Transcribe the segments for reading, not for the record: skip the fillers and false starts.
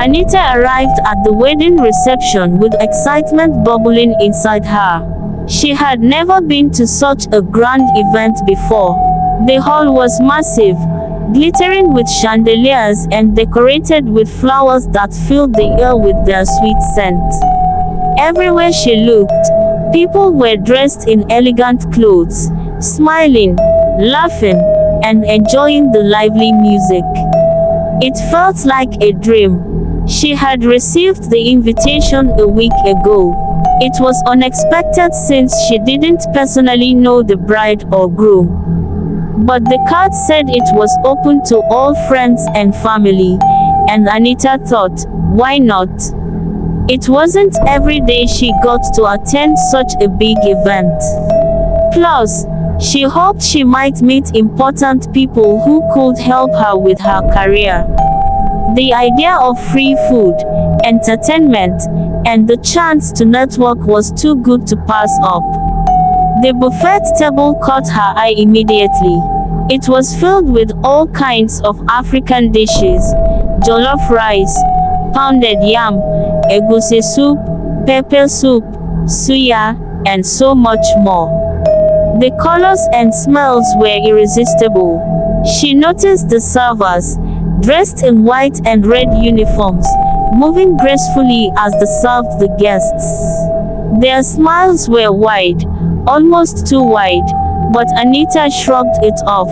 Anita arrived at the wedding reception with excitement bubbling inside her. She had never been to such a grand event before. The hall was massive, glittering with chandeliers and decorated with flowers that filled the air with their sweet scent. Everywhere she looked, people were dressed in elegant clothes, smiling, laughing, and enjoying the lively music. It felt like a dream. She had received the invitation a week ago. It was unexpected since she didn't personally know the bride or groom. But the card said it was open to all friends and family, and Anita thought, why not? It wasn't every day she got to attend such a big event. Plus, she hoped she might meet important people who could help her with her career. The idea of free food, entertainment, and the chance to network was too good to pass up. The buffet table caught her eye immediately. It was filled with all kinds of African dishes: jollof rice, pounded yam, egusi soup, pepper soup, suya, and so much more. The colors and smells were irresistible. She noticed the servers, dressed in white and red uniforms, moving gracefully as they served the guests. Their smiles were wide, almost too wide, but Anita shrugged it off.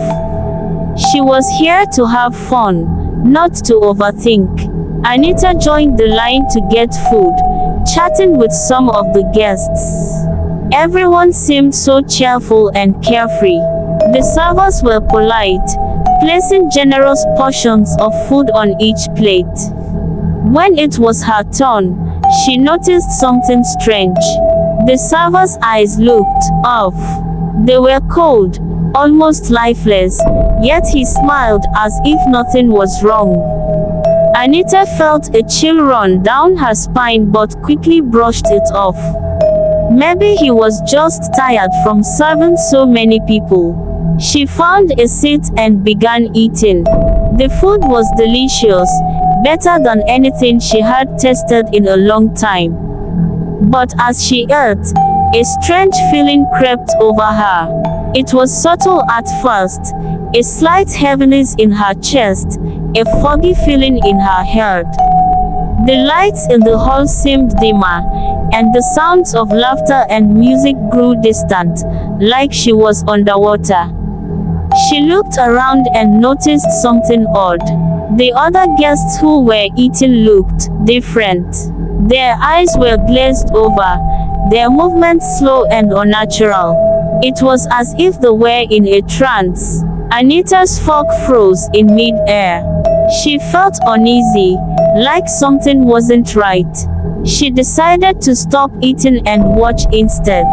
She was here to have fun, not to overthink. Anita joined the line to get food, chatting with some of the guests. Everyone seemed so cheerful and carefree. The servers were polite, placing generous portions of food on each plate. When it was her turn, she noticed something strange. The server's eyes looked off. They were cold, almost lifeless, yet he smiled as if nothing was wrong. Anita felt a chill run down her spine but quickly brushed it off. Maybe he was just tired from serving so many people. She found a seat and began eating. The food was delicious, better than anything she had tasted in a long time. But as she ate, a strange feeling crept over her. It was subtle at first, a slight heaviness in her chest, a foggy feeling in her head. The lights in the hall seemed dimmer, and the sounds of laughter and music grew distant, like she was underwater. She looked around and noticed something odd. The other guests who were eating looked different. Their eyes were glazed over, their movements slow and unnatural. It was as if they were in a trance. Anita's fork froze in mid-air. She felt uneasy, like something wasn't right. She decided to stop eating and watch instead.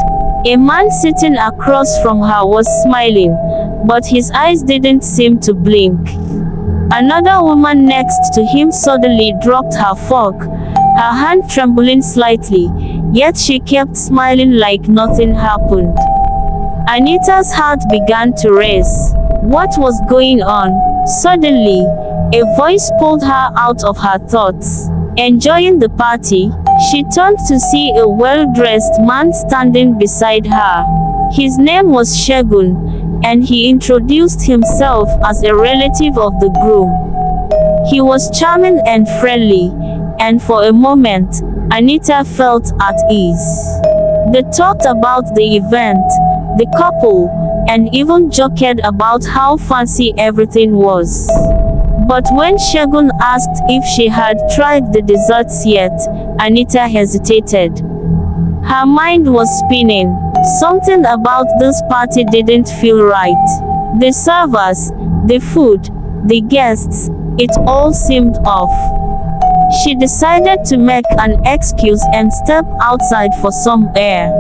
A man sitting across from her was smiling, but his eyes didn't seem to blink. Another woman next to him suddenly dropped her fork, her hand trembling slightly, yet she kept smiling like nothing happened. Anita's heart began to race. What was going on? Suddenly, a voice pulled her out of her thoughts. Enjoying the party, she turned to see a well-dressed man standing beside her. His name was Segun, and he introduced himself as a relative of the groom. He was charming and friendly, and for a moment, Anita felt at ease. They talked about the event, the couple, and even joked about how fancy everything was. But when Segun asked if she had tried the desserts yet, Anita hesitated. Her mind was spinning. Something about this party didn't feel right. The servers, the food, the guests, it all seemed off. She decided to make an excuse and step outside for some air.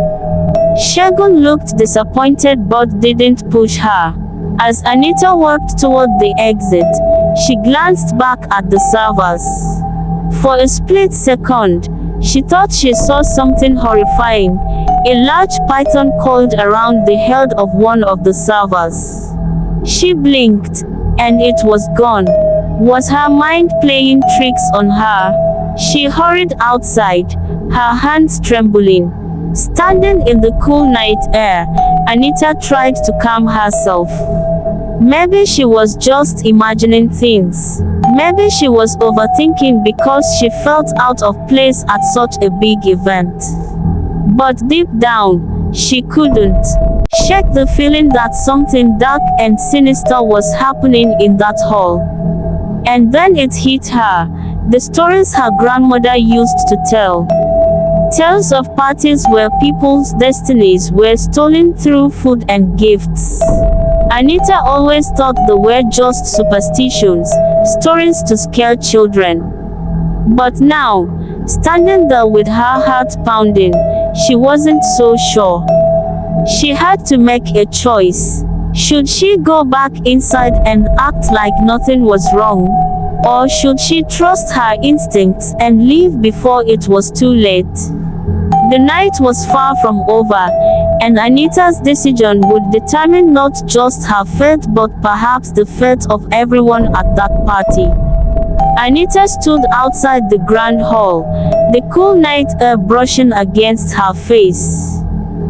Segun looked disappointed but didn't push her. As Anita walked toward the exit, she glanced back at the servers. For a split second, she thought she saw something horrifying, a large python coiled around the head of one of the servers. She blinked, and it was gone. Was her mind playing tricks on her? She hurried outside, her hands trembling. Standing in the cool night air, Anita tried to calm herself. Maybe she was just imagining things. Maybe she was overthinking because she felt out of place at such a big event. But deep down, she couldn't shake the feeling that something dark and sinister was happening in that hall. And then it hit her, the stories her grandmother used to tell. Tales of parties where people's destinies were stolen through food and gifts. Anita always thought they were just superstitions, stories to scare children. But now, standing there with her heart pounding, she wasn't so sure. She had to make a choice. Should she go back inside and act like nothing was wrong? Or should she trust her instincts and leave before it was too late? The night was far from over, and Anita's decision would determine not just her fate but perhaps the fate of everyone at that party. Anita stood outside the grand hall, the cool night air brushing against her face.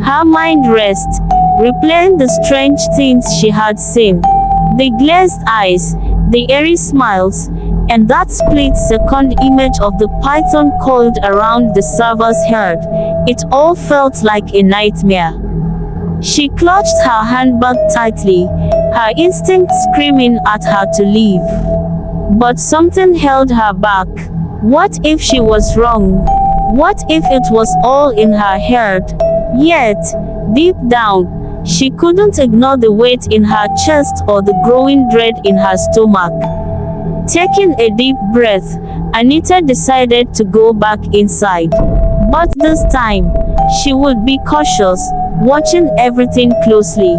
Her mind raced, replaying the strange things she had seen. The glazed eyes, the eerie smiles, and that split-second image of the python coiled around the server's head. It all felt like a nightmare. She clutched her handbag tightly, her instinct screaming at her to leave. But something held her back. What if she was wrong? What if it was all in her head? Yet, deep down, she couldn't ignore the weight in her chest or the growing dread in her stomach. Taking a deep breath, Anita decided to go back inside. But this time, she would be cautious, watching everything closely.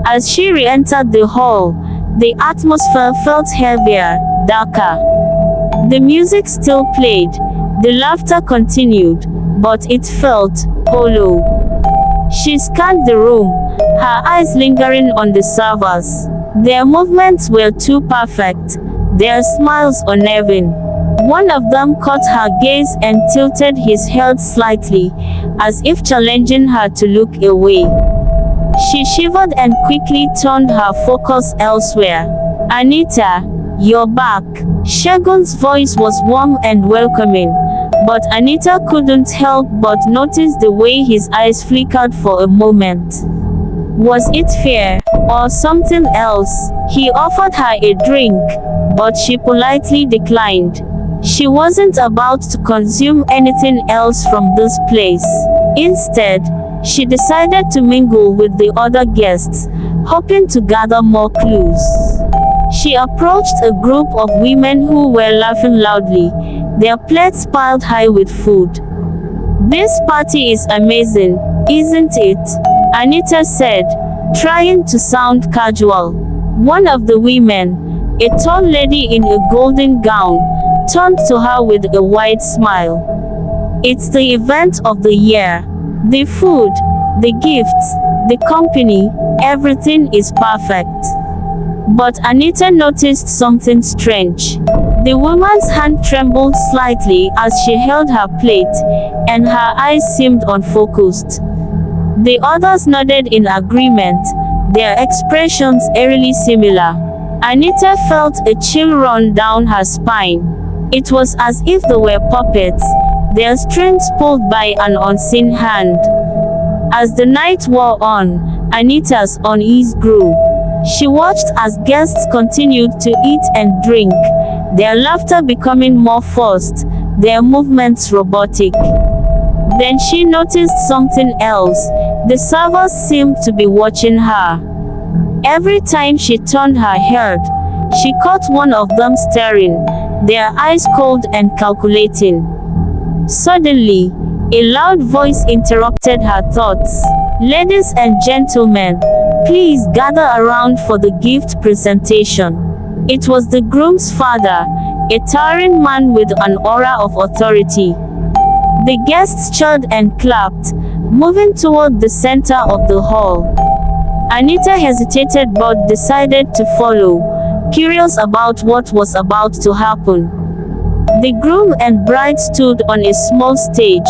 As she re-entered the hall, the atmosphere felt heavier, darker. The music still played, the laughter continued, but it felt hollow. She scanned the room, her eyes lingering on the servers. Their movements were too perfect, their smiles unnerving. One of them caught her gaze and tilted his head slightly, as if challenging her to look away. She shivered and quickly turned her focus elsewhere. "Anita, you're back." Shagun's voice was warm and welcoming, but Anita couldn't help but notice the way his eyes flickered for a moment. Was it fear, or something else? He offered her a drink, but she politely declined. She wasn't about to consume anything else from this place. Instead, she decided to mingle with the other guests, hoping to gather more clues. She approached a group of women who were laughing loudly, their plates piled high with food. "This party is amazing, isn't it?" Anita said, trying to sound casual. One of the women, a tall lady in a golden gown, turned to her with a wide smile. "It's the event of the year. The food, the gifts, the company, everything is perfect." But Anita noticed something strange. The woman's hand trembled slightly as she held her plate, and her eyes seemed unfocused. The others nodded in agreement, their expressions eerily similar. Anita felt a chill run down her spine. It was as if they were puppets, their strings pulled by an unseen hand. As the night wore on, Anita's unease grew. She watched as guests continued to eat and drink, their laughter becoming more forced, their movements robotic. Then she noticed something else. The servers seemed to be watching her. Every time she turned her head, she caught one of them staring, their eyes cold and calculating. Suddenly, a loud voice interrupted her thoughts. "Ladies and gentlemen, please gather around for the gift presentation." It was the groom's father, a towering man with an aura of authority. The guests cheered and clapped, moving toward the center of the hall. Anita hesitated but decided to follow, curious about what was about to happen. The groom and bride stood on a small stage,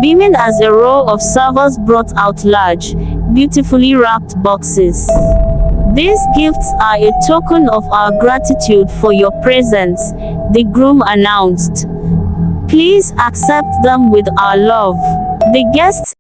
beaming as a row of servers brought out large, beautifully wrapped boxes. "These gifts are a token of our gratitude for your presence," the groom announced. "Please accept them with our love." The guests